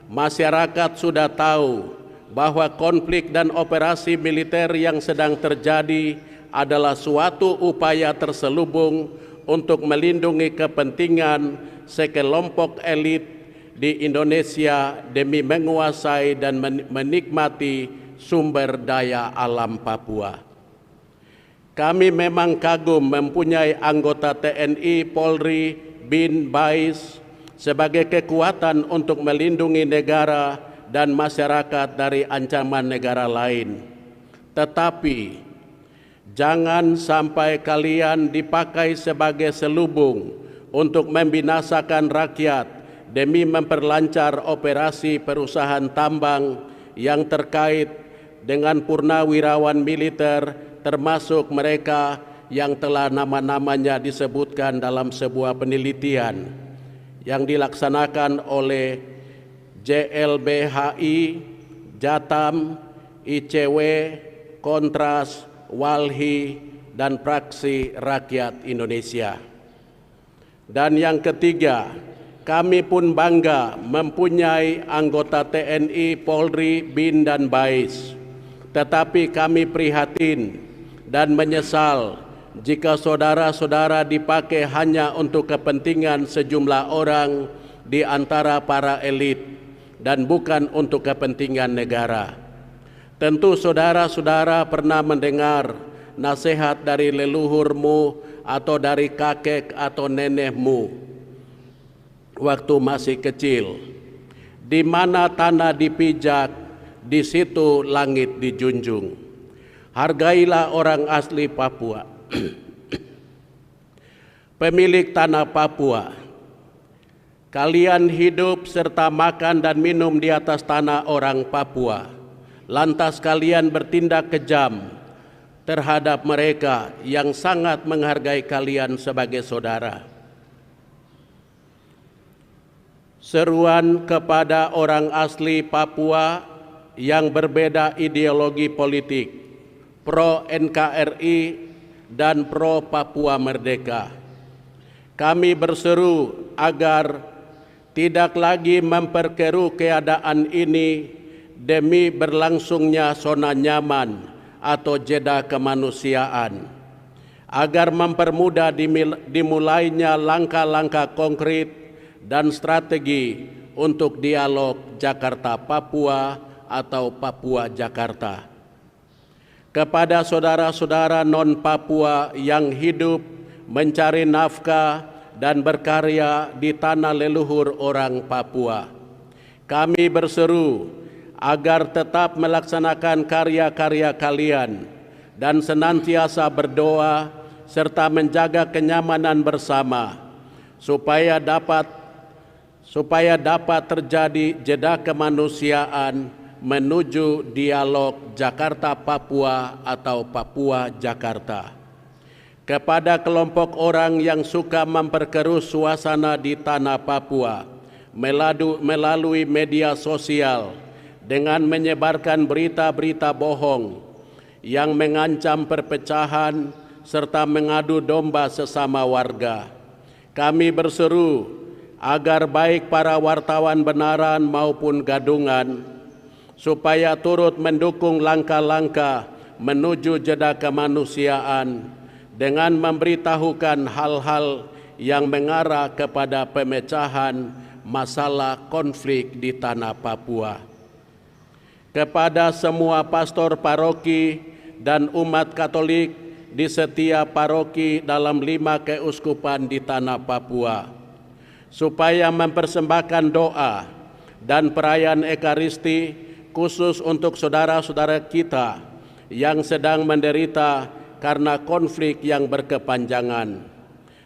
Masyarakat sudah tahu bahwa konflik dan operasi militer yang sedang terjadi adalah suatu upaya terselubung untuk melindungi kepentingan sekelompok elit di Indonesia demi menguasai dan menikmati sumber daya alam Papua. Kami memang kagum mempunyai anggota TNI, Polri, BIN, BAIS sebagai kekuatan untuk melindungi negara dan masyarakat dari ancaman negara lain. Tetapi jangan sampai kalian dipakai sebagai selubung untuk membinasakan rakyat demi memperlancar operasi perusahaan tambang yang terkait dengan purnawirawan militer, termasuk mereka yang telah nama-namanya disebutkan dalam sebuah penelitian yang dilaksanakan oleh JLBHI, Jatam, ICW, Kontras, Walhi, dan Praksi Rakyat Indonesia. Dan yang ketiga, kami pun bangga mempunyai anggota TNI, Polri, BIN, dan BAIS. Tetapi kami prihatin dan menyesal jika saudara-saudara dipakai hanya untuk kepentingan sejumlah orang di antara para elit dan bukan untuk kepentingan negara. Tentu saudara-saudara pernah mendengar nasihat dari leluhurmu atau dari kakek atau nenekmu waktu masih kecil. Di mana tanah dipijak, di situ langit dijunjung. Hargailah orang asli Papua. Pemilik tanah Papua, kalian hidup serta makan dan minum di atas tanah orang Papua. Lantas kalian bertindak kejam terhadap mereka yang sangat menghargai kalian sebagai saudara. Seruan kepada orang asli Papua yang berbeda ideologi politik, pro NKRI dan pro Papua Merdeka. Kami berseru agar tidak lagi memperkeruh keadaan ini demi berlangsungnya zona nyaman atau jeda kemanusiaan, agar mempermudah dimulainya langkah-langkah konkret dan strategi untuk dialog Jakarta-Papua atau Papua-Jakarta. Kepada saudara-saudara non-Papua yang hidup, mencari nafkah, dan berkarya di tanah leluhur orang Papua, kami berseru agar tetap melaksanakan karya-karya kalian dan senantiasa berdoa serta menjaga kenyamanan bersama supaya dapat terjadi jeda kemanusiaan menuju dialog Jakarta-Papua atau Papua-Jakarta. Kepada kelompok orang yang suka memperkeruh suasana di tanah Papua melalui media sosial dengan menyebarkan berita-berita bohong yang mengancam perpecahan serta mengadu domba sesama warga, kami berseru agar baik para wartawan benaran maupun gadungan supaya turut mendukung langkah-langkah menuju jeda kemanusiaan dengan memberitahukan hal-hal yang mengarah kepada pemecahan masalah konflik di tanah Papua. Kepada semua pastor paroki dan umat Katolik di setiap paroki dalam 5 keuskupan di tanah Papua, supaya mempersembahkan doa dan perayaan Ekaristi khusus untuk saudara-saudara kita yang sedang menderita karena konflik yang berkepanjangan,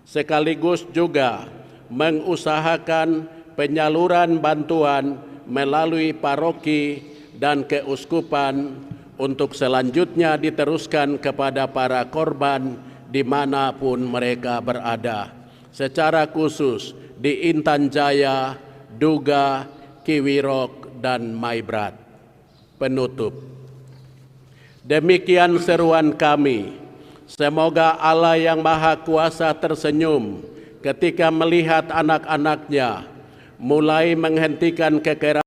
sekaligus juga mengusahakan penyaluran bantuan melalui paroki dan keuskupan untuk selanjutnya diteruskan kepada para korban dimanapun mereka berada, secara khusus di Intan Jaya, Duga, Kiwirok, dan Maibrat. Penutup. Demikian seruan kami. Semoga Allah yang Maha Kuasa tersenyum ketika melihat anak-anaknya mulai menghentikan kekerasan